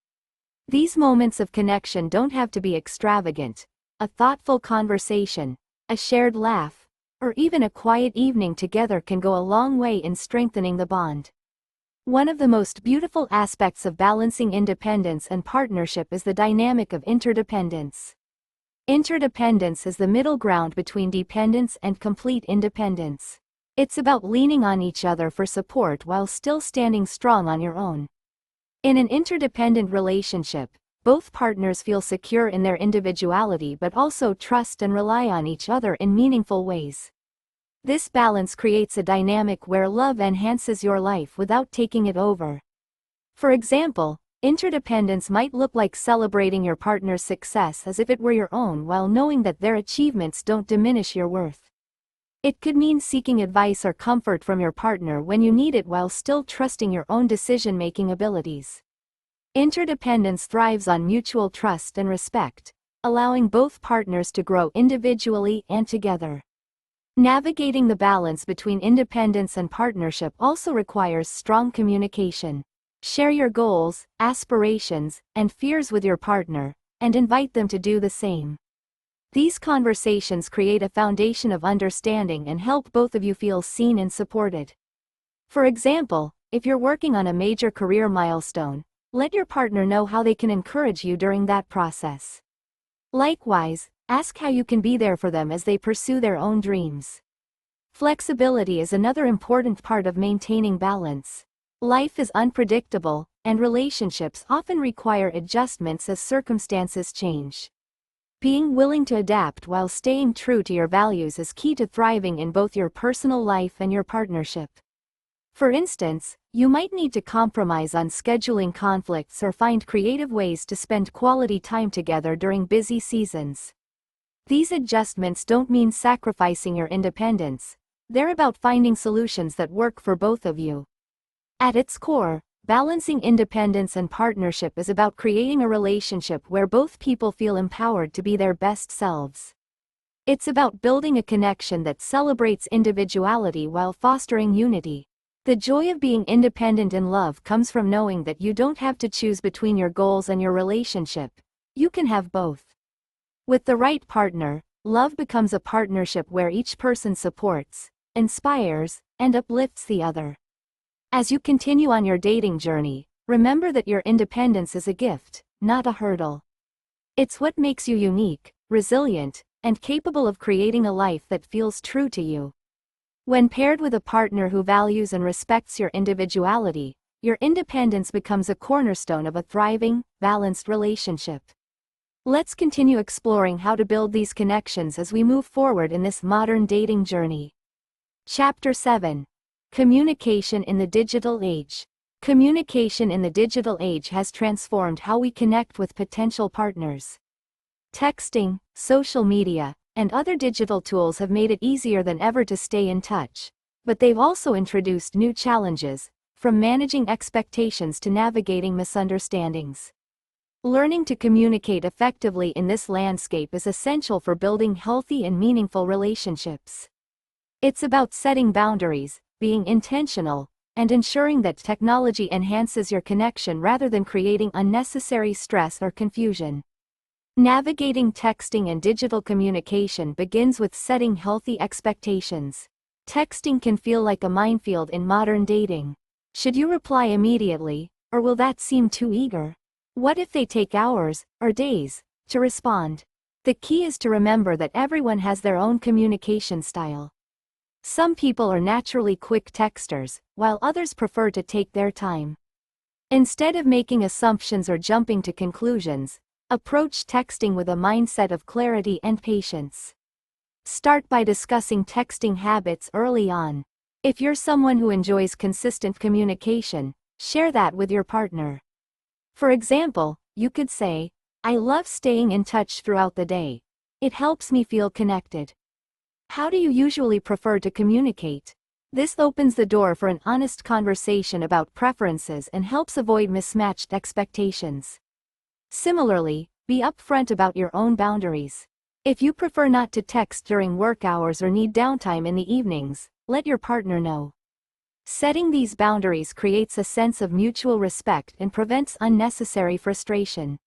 These moments of connection don't have to be extravagant. A thoughtful conversation, a shared laugh, or even a quiet evening together can go a long way in strengthening the bond. One of the most beautiful aspects of balancing independence and partnership is the dynamic of interdependence. Interdependence is the middle ground between dependence and complete independence. It's about leaning on each other for support while still standing strong on your own. In an interdependent relationship, both partners feel secure in their individuality but also trust and rely on each other in meaningful ways. This balance creates a dynamic where love enhances your life without taking it over. For example, interdependence might look like celebrating your partner's success as if it were your own while knowing that their achievements don't diminish your worth. It could mean seeking advice or comfort from your partner when you need it while still trusting your own decision-making abilities. Interdependence thrives on mutual trust and respect, allowing both partners to grow individually and together. Navigating the balance between independence and partnership also requires strong communication. Share your goals, aspirations, and fears with your partner, and invite them to do the same. These conversations create a foundation of understanding and help both of you feel seen and supported. For example, if you're working on a major career milestone, let your partner know how they can encourage you during that process. Likewise, ask how you can be there for them as they pursue their own dreams. Flexibility is another important part of maintaining balance. Life is unpredictable, and relationships often require adjustments as circumstances change. Being willing to adapt while staying true to your values is key to thriving in both your personal life and your partnership. For instance, you might need to compromise on scheduling conflicts or find creative ways to spend quality time together during busy seasons. These adjustments don't mean sacrificing your independence. They're about finding solutions that work for both of you. At its core, balancing independence and partnership is about creating a relationship where both people feel empowered to be their best selves. It's about building a connection that celebrates individuality while fostering unity. The joy of being independent in love comes from knowing that you don't have to choose between your goals and your relationship. You can have both. With the right partner, love becomes a partnership where each person supports, inspires, and uplifts the other. As you continue on your dating journey, remember that your independence is a gift, not a hurdle. It's what makes you unique, resilient, and capable of creating a life that feels true to you. When paired with a partner who values and respects your individuality, your independence becomes a cornerstone of a thriving, balanced relationship. Let's continue exploring how to build these connections as we move forward in this modern dating journey. Chapter 7. Communication in the Digital Age. Communication in the digital age has transformed how we connect with potential partners. Texting, social media, and other digital tools have made it easier than ever to stay in touch, but they've also introduced new challenges, from managing expectations to navigating misunderstandings. Learning to communicate effectively in this landscape is essential for building healthy and meaningful relationships. It's about setting boundaries, being intentional, and ensuring that technology enhances your connection rather than creating unnecessary stress or confusion. Navigating texting and digital communication begins with setting healthy expectations. Texting can feel like a minefield in modern dating. Should you reply immediately, or will that seem too eager? What if they take hours, or days, to respond? The key is to remember that everyone has their own communication style. Some people are naturally quick texters, while others prefer to take their time. Instead of making assumptions or jumping to conclusions, approach texting with a mindset of clarity and patience. Start by discussing texting habits early on. If you're someone who enjoys consistent communication, share that with your partner. For example, you could say, "I love staying in touch throughout the day. It helps me feel connected." How do you usually prefer to communicate? This opens the door for an honest conversation about preferences and helps avoid mismatched expectations. Similarly, be upfront about your own boundaries. If you prefer not to text during work hours or need downtime in the evenings, let your partner know. Setting these boundaries creates a sense of mutual respect and prevents unnecessary frustration.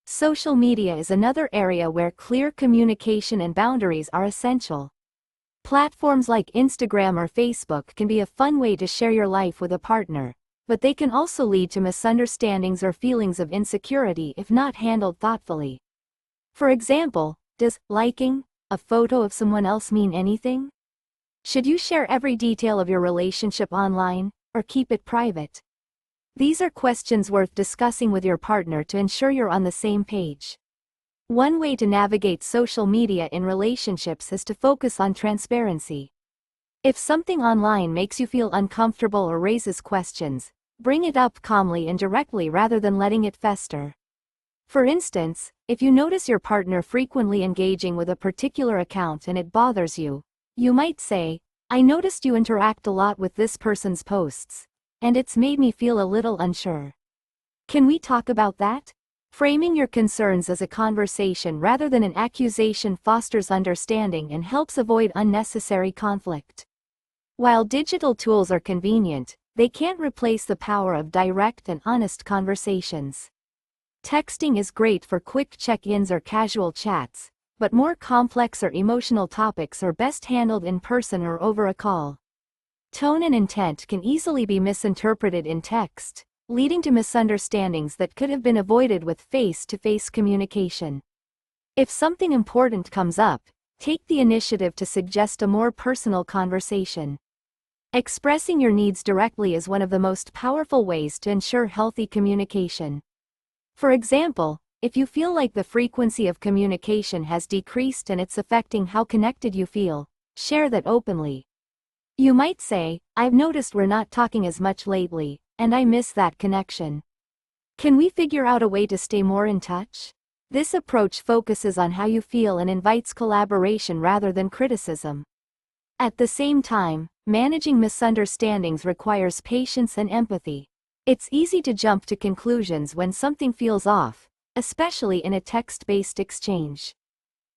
Social media is another area where clear communication and boundaries are essential. Platforms like Instagram or Facebook can be a fun way to share your life with a partner, but they can also lead to misunderstandings or feelings of insecurity if not handled thoughtfully. For example, does liking a photo of someone else mean anything? Should you share every detail of your relationship online, or keep it private? These are questions worth discussing with your partner to ensure you're on the same page. One way to navigate social media in relationships is to focus on transparency. If something online makes you feel uncomfortable or raises questions, bring it up calmly and directly rather than letting it fester. For instance, if you notice your partner frequently engaging with a particular account and it bothers you, you might say, "I noticed you interact a lot with this person's posts, and it's made me feel a little unsure. Can we talk about that?" Framing your concerns as a conversation rather than an accusation fosters understanding and helps avoid unnecessary conflict. While digital tools are convenient, they can't replace the power of direct and honest conversations. Texting is great for quick check-ins or casual chats, but more complex or emotional topics are best handled in person or over a call. Tone and intent can easily be misinterpreted in text, leading to misunderstandings that could have been avoided with face-to-face communication. If something important comes up, take the initiative to suggest a more personal conversation. Expressing your needs directly is one of the most powerful ways to ensure healthy communication. For example, if you feel like the frequency of communication has decreased and it's affecting how connected you feel, share that openly. You might say, "I've noticed we're not talking as much lately, and I miss that connection. Can we figure out a way to stay more in touch?" This approach focuses on how you feel and invites collaboration rather than criticism. At the same time, managing misunderstandings requires patience and empathy. It's easy to jump to conclusions when something feels off, especially in a text-based exchange.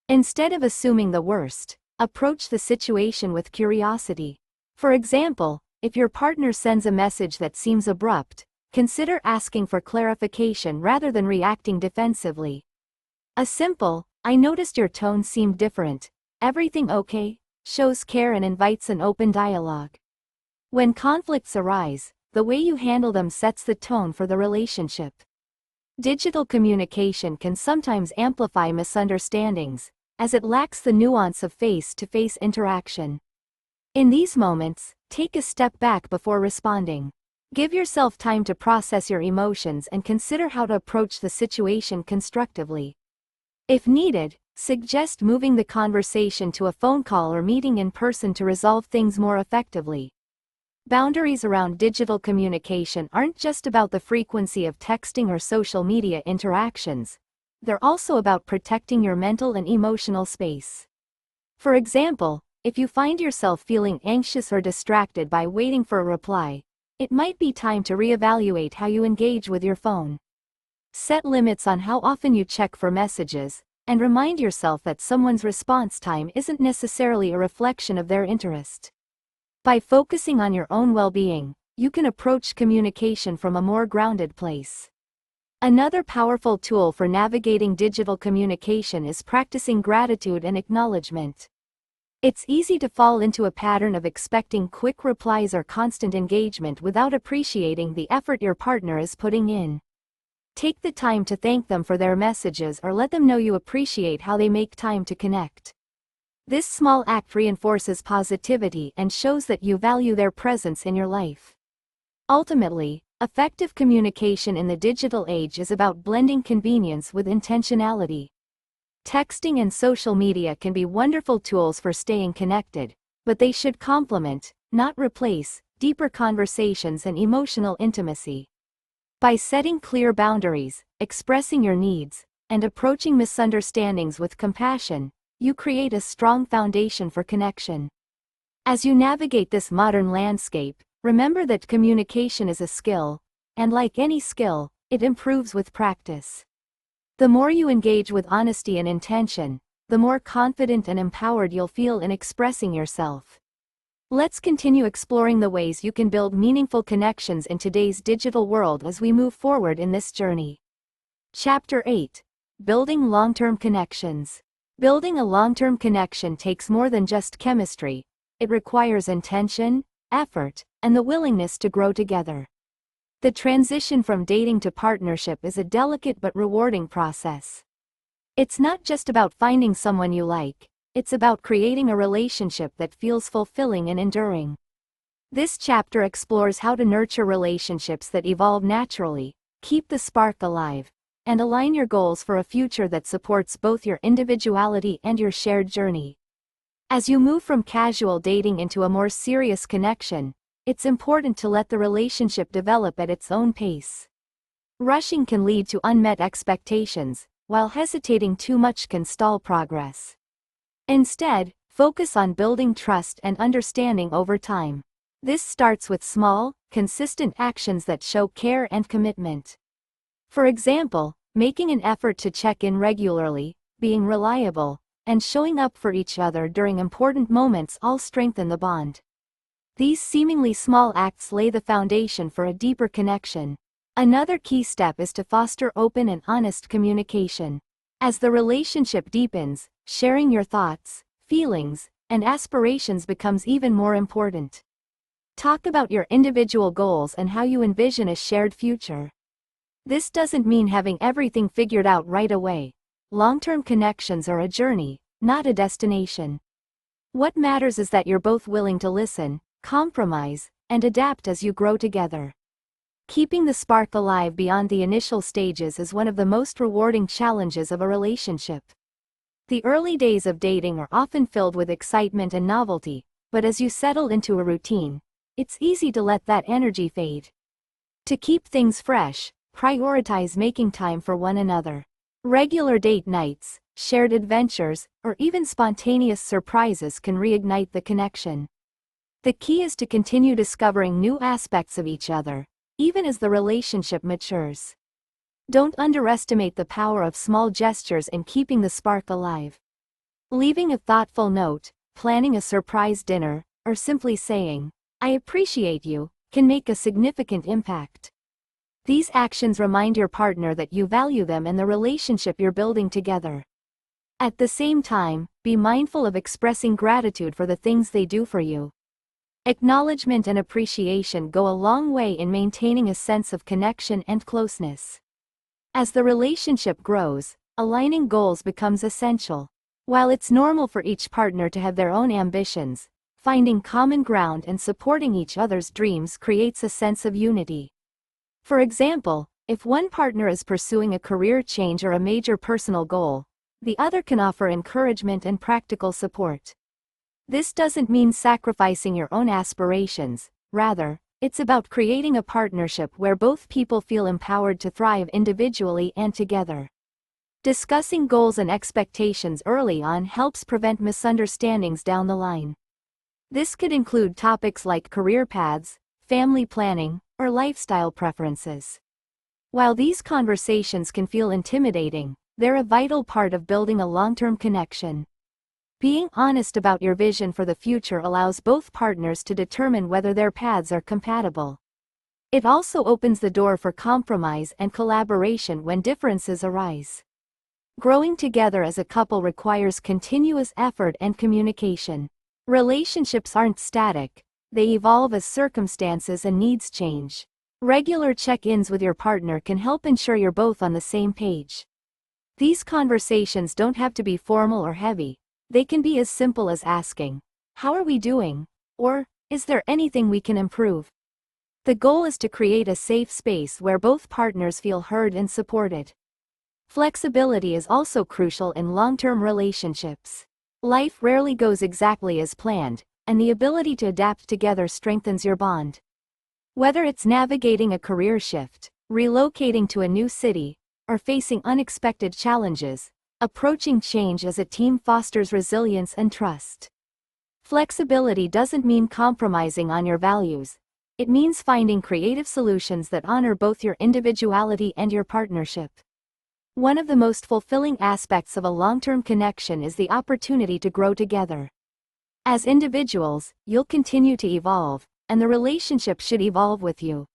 Instead of assuming the worst, approach the situation with curiosity. For example, if your partner sends a message that seems abrupt, consider asking for clarification rather than reacting defensively. A simple, "I noticed your tone seemed different. Everything okay?" shows care and invites an open dialogue. When conflicts arise, the way you handle them sets the tone for the relationship. Digital communication can sometimes amplify misunderstandings, as it lacks the nuance of face-to-face interaction. In these moments, take a step back before responding. Give yourself time to process your emotions and consider how to approach the situation constructively. If needed, suggest moving the conversation to a phone call or meeting in person to resolve things more effectively. Boundaries around digital communication aren't just about the frequency of texting or social media interactions. They're also about protecting your mental and emotional space. For example, if you find yourself feeling anxious or distracted by waiting for a reply, it might be time to reevaluate how you engage with your phone. Set limits on how often you check for messages, and remind yourself that someone's response time isn't necessarily a reflection of their interest. By focusing on your own well-being, you can approach communication from a more grounded place. Another powerful tool for navigating digital communication is practicing gratitude and acknowledgement. It's easy to fall into a pattern of expecting quick replies or constant engagement without appreciating the effort your partner is putting in. Take the time to thank them for their messages or let them know you appreciate how they make time to connect. This small act reinforces positivity and shows that you value their presence in your life. Ultimately, effective communication in the digital age is about blending convenience with intentionality. Texting and social media can be wonderful tools for staying connected, but they should complement, not replace, deeper conversations and emotional intimacy. By setting clear boundaries, expressing your needs, and approaching misunderstandings with compassion, you create a strong foundation for connection. As you navigate this modern landscape, remember that communication is a skill, and like any skill, it improves with practice. The more you engage with honesty and intention, the more confident and empowered you'll feel in expressing yourself. Let's continue exploring the ways you can build meaningful connections in today's digital world as we move forward in this journey. Chapter 8. Building long-term connections. Building a long-term connection takes more than just chemistry. It requires intention, effort, and the willingness to grow together. The transition from dating to partnership is a delicate but rewarding process. It's not just about finding someone you like, it's about creating a relationship that feels fulfilling and enduring. This chapter explores how to nurture relationships that evolve naturally, keep the spark alive, and align your goals for a future that supports both your individuality and your shared journey. As you move from casual dating into a more serious connection, it's important to let the relationship develop at its own pace. Rushing can lead to unmet expectations, while hesitating too much can stall progress. Instead, focus on building trust and understanding over time. This starts with small, consistent actions that show care and commitment. For example, making an effort to check in regularly, being reliable, and showing up for each other during important moments all strengthen the bond. These seemingly small acts lay the foundation for a deeper connection. Another key step is to foster open and honest communication. As the relationship deepens, sharing your thoughts, feelings, and aspirations becomes even more important. Talk about your individual goals and how you envision a shared future. This doesn't mean having everything figured out right away. Long-term connections are a journey, not a destination. What matters is that you're both willing to listen, compromise, and adapt as you grow together. Keeping the spark alive beyond the initial stages is one of the most rewarding challenges of a relationship. The early days of dating are often filled with excitement and novelty, but as you settle into a routine, it's easy to let that energy fade. To keep things fresh, prioritize making time for one another. Regular date nights, shared adventures, or even spontaneous surprises can reignite the connection. The key is to continue discovering new aspects of each other, even as the relationship matures. Don't underestimate the power of small gestures in keeping the spark alive. Leaving a thoughtful note, planning a surprise dinner, or simply saying, "I appreciate you," can make a significant impact. These actions remind your partner that you value them and the relationship you're building together. At the same time, be mindful of expressing gratitude for the things they do for you. Acknowledgement and appreciation go a long way in maintaining a sense of connection and closeness. As the relationship grows, aligning goals becomes essential. While it's normal for each partner to have their own ambitions, finding common ground and supporting each other's dreams creates a sense of unity. For example, if one partner is pursuing a career change or a major personal goal, the other can offer encouragement and practical support. This doesn't mean sacrificing your own aspirations, rather, it's about creating a partnership where both people feel empowered to thrive individually and together. Discussing goals and expectations early on helps prevent misunderstandings down the line. This could include topics like career paths, family planning, or lifestyle preferences. While these conversations can feel intimidating, they're a vital part of building a long-term connection. Being honest about your vision for the future allows both partners to determine whether their paths are compatible. It also opens the door for compromise and collaboration when differences arise. Growing together as a couple requires continuous effort and communication. Relationships aren't static, they evolve as circumstances and needs change. Regular check-ins with your partner can help ensure you're both on the same page. These conversations don't have to be formal or heavy. They can be as simple as asking, "How are we doing?" or "Is there anything we can improve?" The goal is to create a safe space where both partners feel heard and supported. Flexibility is also crucial in long-term relationships. Life rarely goes exactly as planned, and the ability to adapt together strengthens your bond. Whether it's navigating a career shift, relocating to a new city, or facing unexpected challenges, approaching change as a team fosters resilience and trust. Flexibility doesn't mean compromising on your values. It means finding creative solutions that honor both your individuality and your partnership. One of the most fulfilling aspects of a long-term connection is the opportunity to grow together. As individuals, you'll continue to evolve, and the relationship should evolve with you.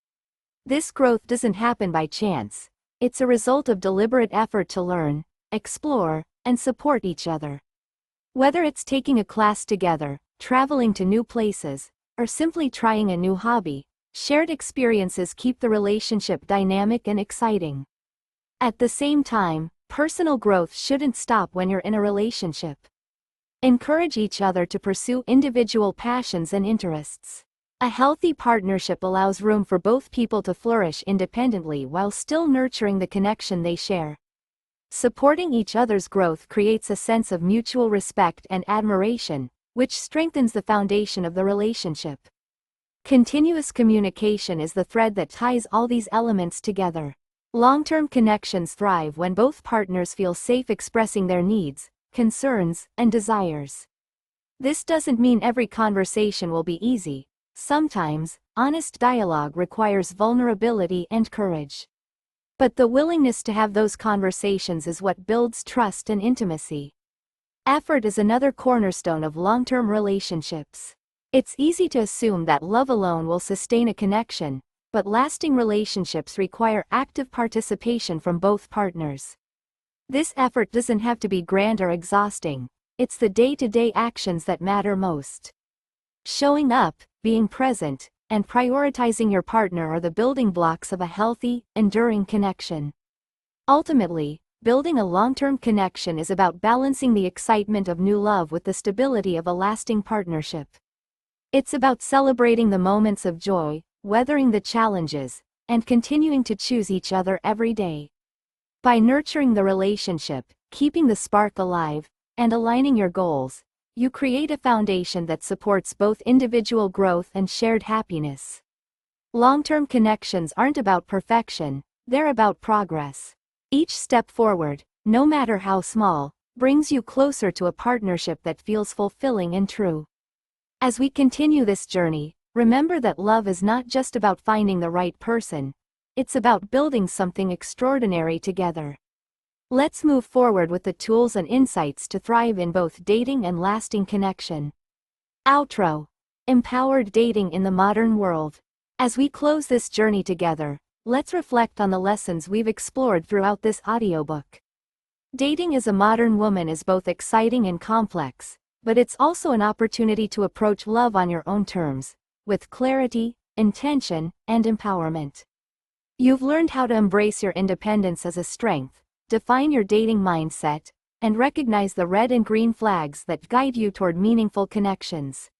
This growth doesn't happen by chance. It's a result of deliberate effort to learn, explore, and support each other. Whether it's taking a class together, traveling to new places, or simply trying a new hobby, shared experiences keep the relationship dynamic and exciting. At the same time, personal growth shouldn't stop when you're in a relationship. Encourage each other to pursue individual passions and interests. A healthy partnership allows room for both people to flourish independently while still nurturing the connection they share. Supporting each other's growth creates a sense of mutual respect and admiration, which strengthens the foundation of the relationship. Continuous communication is the thread that ties all these elements together. Long-term connections thrive when both partners feel safe expressing their needs, concerns, and desires. This doesn't mean every conversation will be easy. Sometimes, honest dialogue requires vulnerability and courage. But the willingness to have those conversations is what builds trust and intimacy. Effort is another cornerstone of long-term relationships. It's easy to assume that love alone will sustain a connection, but lasting relationships require active participation from both partners. This effort doesn't have to be grand or exhausting. It's the day-to-day actions that matter most. Showing up, being present, and prioritizing your partner are the building blocks of a healthy, enduring connection. Ultimately, building a long-term connection is about balancing the excitement of new love with the stability of a lasting partnership. It's about celebrating the moments of joy, weathering the challenges, and continuing to choose each other every day. By nurturing the relationship, keeping the spark alive, and aligning your goals, you create a foundation that supports both individual growth and shared happiness. Long-term connections aren't about perfection, they're about progress. Each step forward, no matter how small, brings you closer to a partnership that feels fulfilling and true. As we continue this journey, remember that love is not just about finding the right person. It's about building something extraordinary together. Let's move forward with the tools and insights to thrive in both dating and lasting connection. Outro. Empowered dating in the modern world. As we close this journey together, let's reflect on the lessons we've explored throughout this audiobook. Dating as a modern woman is both exciting and complex, but it's also an opportunity to approach love on your own terms, with clarity, intention, and empowerment. You've learned how to embrace your independence as a strength, define your dating mindset, and recognize the red and green flags that guide you toward meaningful connections.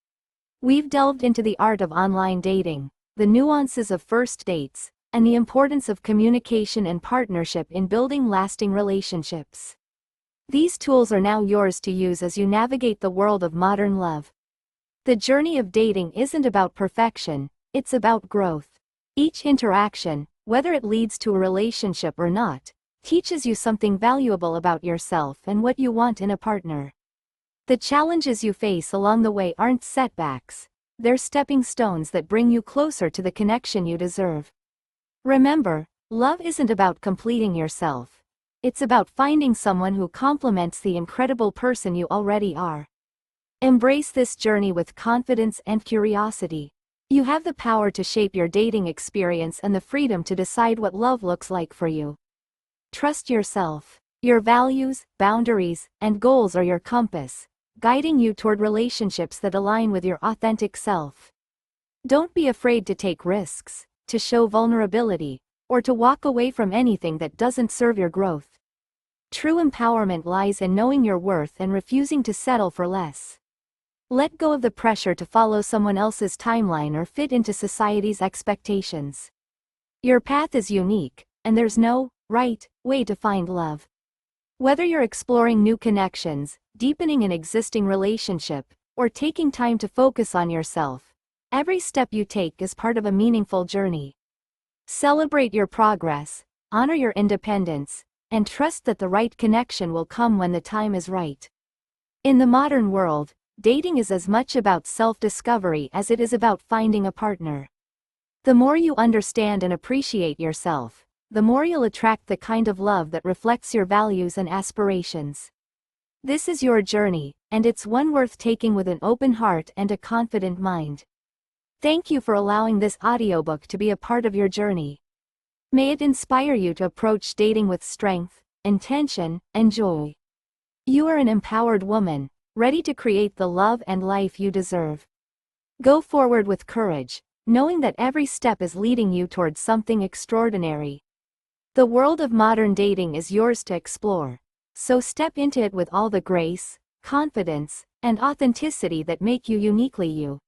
We've delved into the art of online dating, the nuances of first dates, and the importance of communication and partnership in building lasting relationships. These tools are now yours to use as you navigate the world of modern love. The journey of dating isn't about perfection, it's about growth. Each interaction, whether it leads to a relationship or not, teaches you something valuable about yourself and what you want in a partner. The challenges you face along the way aren't setbacks, they're stepping stones that bring you closer to the connection you deserve. Remember, love isn't about completing yourself. It's about finding someone who complements the incredible person you already are. Embrace this journey with confidence and curiosity. You have the power to shape your dating experience and the freedom to decide what love looks like for you. Trust yourself. Your values, boundaries, and goals are your compass, guiding you toward relationships that align with your authentic self. Don't be afraid to take risks, to show vulnerability, or to walk away from anything that doesn't serve your growth. True empowerment lies in knowing your worth and refusing to settle for less. Let go of the pressure to follow someone else's timeline or fit into society's expectations. Your path is unique, and there's no right way to find love. Whether you're exploring new connections, deepening an existing relationship, or taking time to focus on yourself, every step you take is part of a meaningful journey. Celebrate your progress, honor your independence, and trust that the right connection will come when the time is right. In the modern world, dating is as much about self-discovery as it is about finding a partner. The more you understand and appreciate yourself, the more you'll attract the kind of love that reflects your values and aspirations. This is your journey, and it's one worth taking with an open heart and a confident mind. Thank you for allowing this audiobook to be a part of your journey. May it inspire you to approach dating with strength, intention, and joy. You are an empowered woman, ready to create the love and life you deserve. Go forward with courage, knowing that every step is leading you towards something extraordinary. The world of modern dating is yours to explore, so step into it with all the grace, confidence, and authenticity that make you uniquely you.